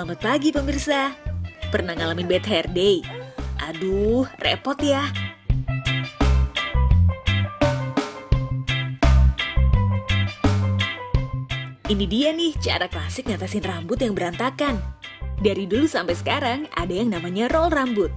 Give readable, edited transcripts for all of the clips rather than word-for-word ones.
Selamat pagi pemirsa. Pernah ngalamin bad hair day? Aduh, repot ya. Ini dia nih cara klasik ngatasin rambut yang berantakan. Dari dulu sampai sekarang ada yang namanya roll rambut.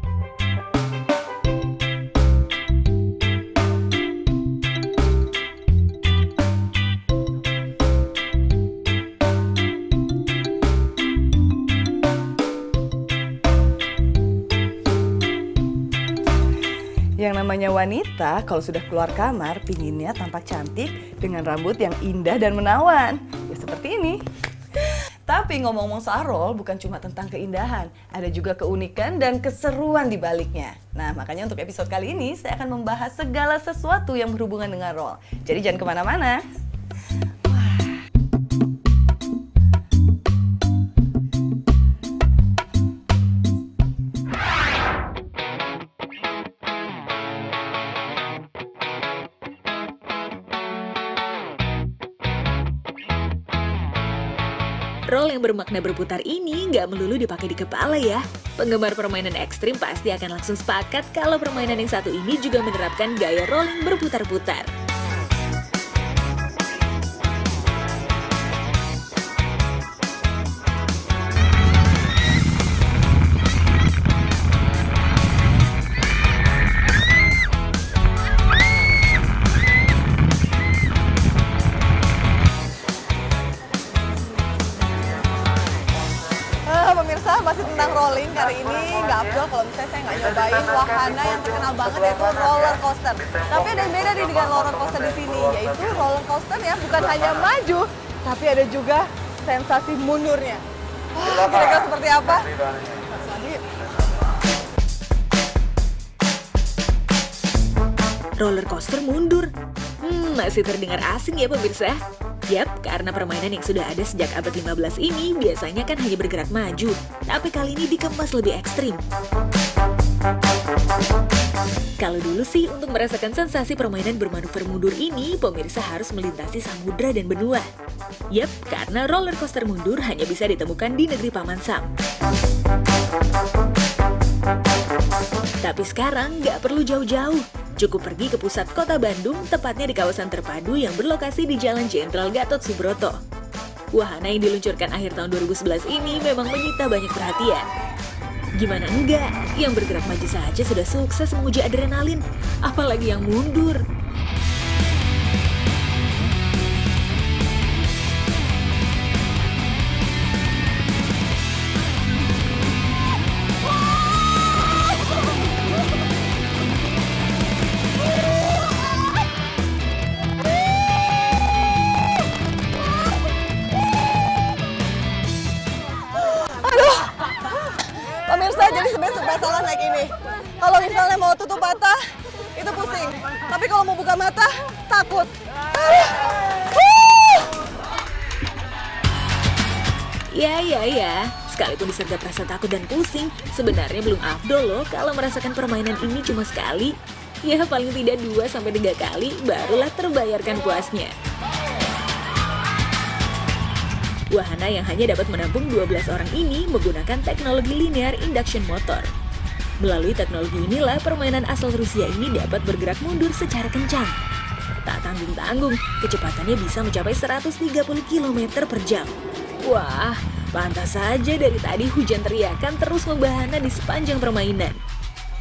Yang namanya wanita kalau sudah keluar kamar pinginnya tampak cantik dengan rambut yang indah dan menawan. Ya seperti ini. Tapi ngomong-ngomong soal roll bukan cuma tentang keindahan, ada juga keunikan dan keseruan di baliknya. Nah makanya untuk episode kali ini saya akan membahas segala sesuatu yang berhubungan dengan roll. Jadi jangan kemana-mana. Roll yang bermakna berputar ini nggak melulu dipakai di kepala ya. Penggemar permainan ekstrim pasti akan langsung sepakat kalau permainan yang satu ini juga menerapkan gaya rolling berputar-putar. Pemirsa, masih tentang rolling. Kali ini nggak afdol kalau misalnya saya nggak nyobain wahana yang terkenal banget yaitu roller coaster. Tapi ada yang beda nih dengan roller coaster di sini, yaitu roller coaster ya bukan hanya maju, tapi ada juga sensasi mundurnya. Wah, kira-kira seperti apa? Roller coaster mundur. Masih terdengar asing ya pemirsa? Yap, karena permainan yang sudah ada sejak abad 15 ini biasanya kan hanya bergerak maju, tapi kali ini dikemas lebih ekstrim. Kalau dulu sih untuk merasakan sensasi permainan bermanuver mundur ini, pemirsa harus melintasi samudra dan benua. Yap, karena roller coaster mundur hanya bisa ditemukan di negeri Paman Sam. Tapi sekarang nggak perlu jauh-jauh. Cukup pergi ke pusat kota Bandung, tepatnya di kawasan terpadu yang berlokasi di Jalan Jenderal Gatot Subroto. Wahana yang diluncurkan akhir tahun 2011 ini memang menyita banyak perhatian. Gimana enggak, yang bergerak maju saja sudah sukses menguji adrenalin, apalagi yang mundur. Pemirsa, jadi sebenarnya salah naik ini. Kalau misalnya mau tutup mata, itu pusing. Tapi kalau mau buka mata, takut. Ya. Sekalipun disergap rasa takut dan pusing, sebenarnya belum afdol loh kalau merasakan permainan ini cuma sekali. Ya paling tidak 2-3 kali, barulah terbayarkan puasnya. Wahana yang hanya dapat menampung 12 orang ini menggunakan teknologi linear induction motor. Melalui teknologi inilah permainan asal Rusia ini dapat bergerak mundur secara kencang. Tak tanggung-tanggung, kecepatannya bisa mencapai 130 km per jam. Wah, pantas saja dari tadi hujan teriakan terus membahana di sepanjang permainan.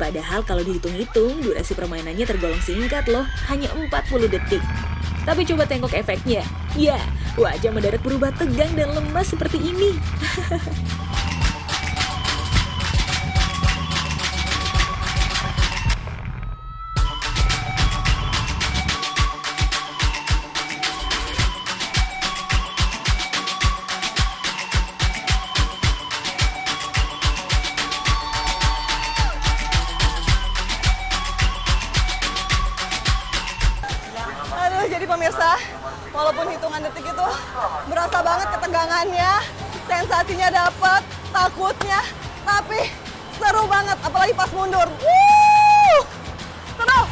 Padahal kalau dihitung-hitung, durasi permainannya tergolong singkat loh, hanya 40 detik. Tapi coba tengok efeknya. Ya, wajah mendadak berubah tegang dan lemas seperti ini. Jadi pemirsa, walaupun hitungan detik itu berasa banget ketegangannya, sensasinya dapat, takutnya, tapi seru banget, apalagi pas mundur. Seru!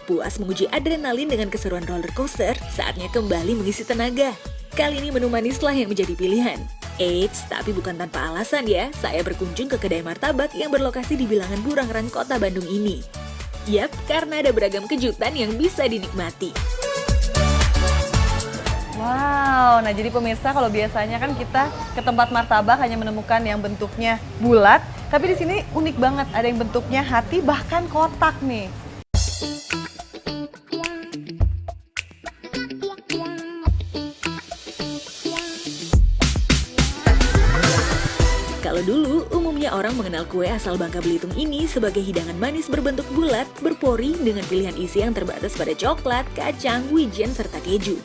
puas menguji adrenalin dengan keseruan roller coaster, saatnya kembali mengisi tenaga. Kali ini menu manislah yang menjadi pilihan. Eits, tapi bukan tanpa alasan ya, saya berkunjung ke kedai martabak yang berlokasi di bilangan Burangran, Kota Bandung ini. Yap, karena ada beragam kejutan yang bisa dinikmati. Wow, nah jadi pemirsa kalau biasanya kan kita ke tempat martabak hanya menemukan yang bentuknya bulat, tapi di sini unik banget, ada yang bentuknya hati bahkan kotak nih. Kalau dulu, umumnya orang mengenal kue asal Bangka Belitung ini sebagai hidangan manis berbentuk bulat, berpori dengan pilihan isi yang terbatas pada coklat, kacang, wijen, serta keju.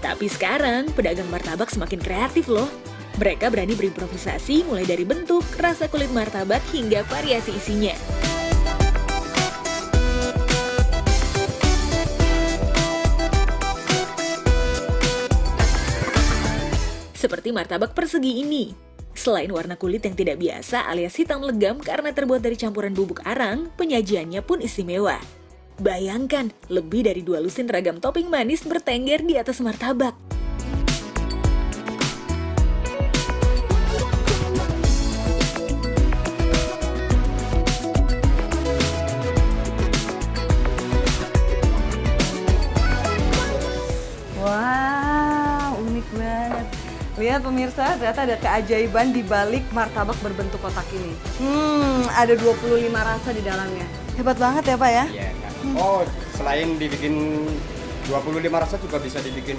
Tapi sekarang, pedagang martabak semakin kreatif loh. Mereka berani berimprovisasi mulai dari bentuk, rasa kulit martabak, hingga variasi isinya. Seperti martabak persegi ini. Selain warna kulit yang tidak biasa alias hitam legam karena terbuat dari campuran bubuk arang, penyajiannya pun istimewa. Bayangkan, lebih dari 2 lusin ragam topping manis bertengger di atas martabak. Wow, unik banget. Lihat pemirsa, ternyata ada keajaiban di balik martabak berbentuk kotak ini. Ada 25 rasa di dalamnya. Hebat banget ya Pak ya? Iya, kan. Oh, selain dibikin 25 rasa juga bisa dibikin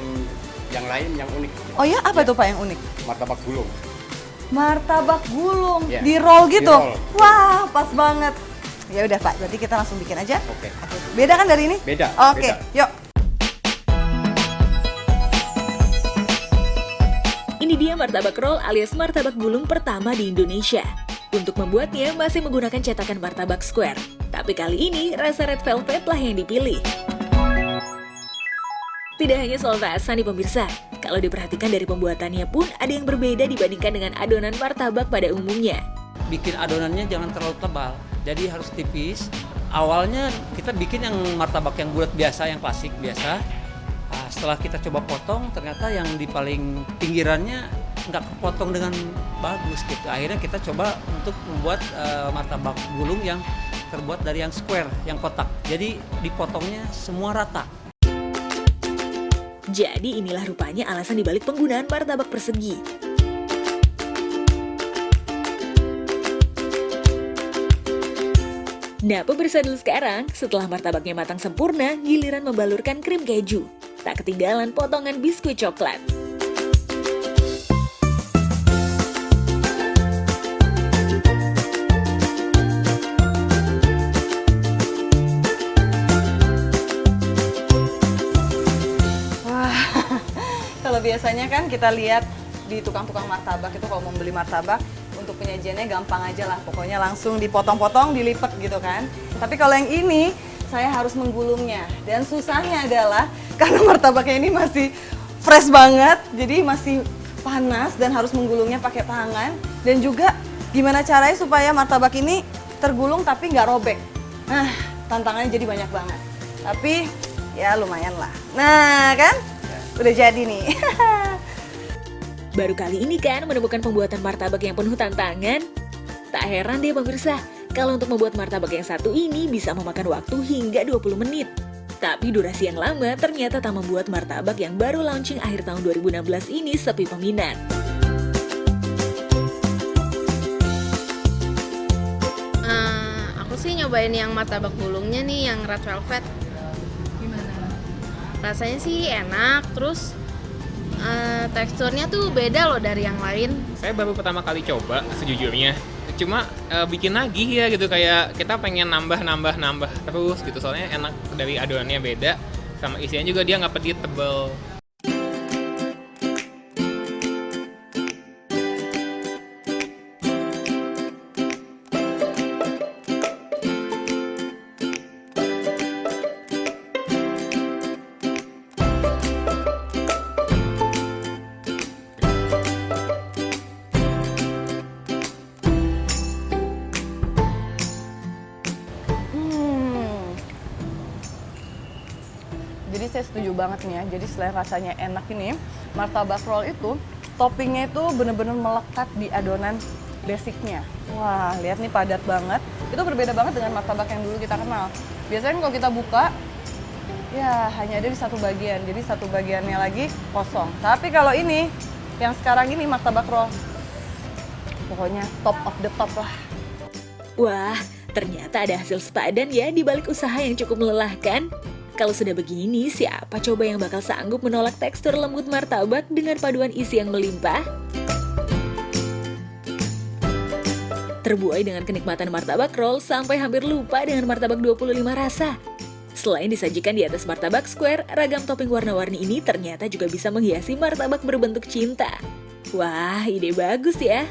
yang lain yang unik. Oh ya, apa tuh Pak yang unik? Martabak gulung. Martabak gulung, Iya, di roll gitu? di-roll. Wah, pas banget. Ya udah Pak, berarti kita langsung bikin aja. Oke. Beda kan dari ini? Beda, Oke, beda. yuk. Ini dia martabak roll alias martabak gulung pertama di Indonesia. Untuk membuatnya masih menggunakan cetakan martabak square. Tapi kali ini rasa red velvet lah yang dipilih. Tidak hanya soal rasa nih pemirsa, kalau diperhatikan dari pembuatannya pun ada yang berbeda dibandingkan dengan adonan martabak pada umumnya. Bikin adonannya jangan terlalu tebal, jadi harus tipis. Awalnya kita bikin yang martabak yang bulat biasa, yang klasik biasa. Nah, setelah kita coba potong, ternyata yang di paling pinggirannya nggak kepotong dengan bagus gitu. Akhirnya kita coba untuk membuat martabak gulung yang terbuat dari yang square, yang kotak. Jadi dipotongnya semua rata. Jadi inilah rupanya alasan dibalik penggunaan martabak persegi. Nah pemirsa dulu sekarang, setelah martabaknya matang sempurna, giliran membalurkan krim keju. Tak ketinggalan potongan biskuit coklat. Kalau biasanya kan kita lihat di tukang-tukang martabak itu kalau mau beli martabak untuk penyajiannya gampang aja lah, pokoknya langsung dipotong-potong, dilipat gitu kan. Tapi kalau yang ini saya harus menggulungnya dan susahnya adalah karena martabaknya ini masih fresh banget, jadi masih panas dan harus menggulungnya pakai tangan dan juga gimana caranya supaya martabak ini tergulung tapi nggak robek. Nah, tantangannya jadi banyak banget. Tapi ya lumayan lah. Nah kan? Udah jadi nih. Baru kali ini kan menemukan pembuatan martabak yang penuh tantangan? Tak heran deh pemirsa, kalau untuk membuat martabak yang satu ini bisa memakan waktu hingga 20 menit. Tapi durasi yang lama ternyata tak membuat martabak yang baru launching akhir tahun 2016 ini sepi peminat. Aku sih nyobain yang martabak gulungnya nih, yang red velvet. Rasanya sih enak, terus teksturnya tuh beda loh dari yang lain. Saya baru pertama kali coba sejujurnya, cuma bikin lagi ya gitu, kayak kita pengen nambah terus gitu, soalnya enak dari adonannya beda, sama isinya juga dia nggak pedit, tebel. Jadi saya setuju banget nih ya. Jadi selain rasanya enak ini, martabak roll itu toppingnya itu bener-bener melekat di adonan basicnya. Wah, lihat nih padat banget. Itu berbeda banget dengan martabak yang dulu kita kenal. Biasanya kalau kita buka, ya hanya ada di satu bagian. Jadi satu bagiannya lagi kosong. Tapi kalau ini, yang sekarang ini martabak roll, pokoknya top of the top lah. Wah, ternyata ada hasil sepadan ya di balik usaha yang cukup melelahkan. Kalau sudah begini, siapa coba yang bakal sanggup menolak tekstur lembut martabak dengan paduan isi yang melimpah? Terbuai dengan kenikmatan martabak roll sampai hampir lupa dengan martabak 25 rasa. Selain disajikan di atas martabak square, ragam topping warna-warni ini ternyata juga bisa menghiasi martabak berbentuk cinta. Wah, ide bagus ya.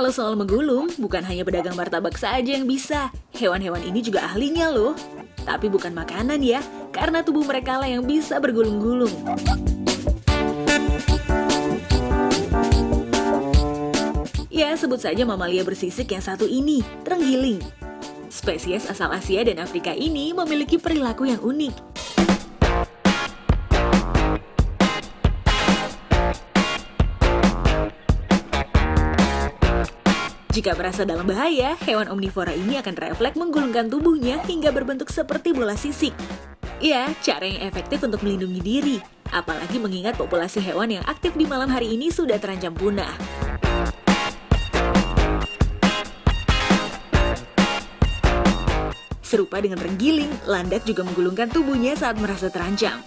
Kalau soal menggulung, bukan hanya pedagang martabak saja yang bisa. Hewan-hewan ini juga ahlinya loh. Tapi bukan makanan ya, karena tubuh mereka lah yang bisa bergulung-gulung. Ya, sebut saja mamalia bersisik yang satu ini, terenggiling. Spesies asal Asia dan Afrika ini memiliki perilaku yang unik. Jika merasa dalam bahaya, hewan omnivora ini akan refleks menggulungkan tubuhnya hingga berbentuk seperti bola sisik. Ya, cara yang efektif untuk melindungi diri, apalagi mengingat populasi hewan yang aktif di malam hari ini sudah terancam punah. Serupa dengan terenggiling, landak juga menggulungkan tubuhnya saat merasa terancam.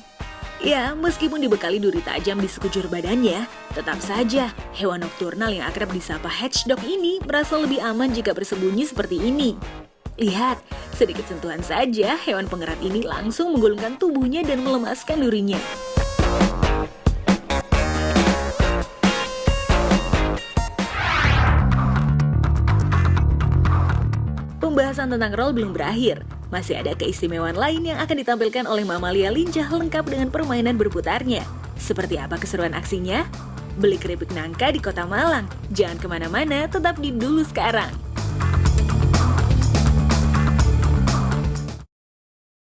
Ya, meskipun dibekali duri tajam di sekujur badannya, tetap saja hewan nokturnal yang akrab disapa hedgehog ini merasa lebih aman jika bersembunyi seperti ini. Lihat, sedikit sentuhan saja hewan pengerat ini langsung menggulungkan tubuhnya dan melemaskan durinya. Pembahasan tentang roll belum berakhir. Masih ada keistimewaan lain yang akan ditampilkan oleh mamalia lincah lengkap dengan permainan berputarnya. Seperti apa keseruan aksinya? Beli keripik nangka di Kota Malang. Jangan kemana-mana, tetap di Dulu Sekarang.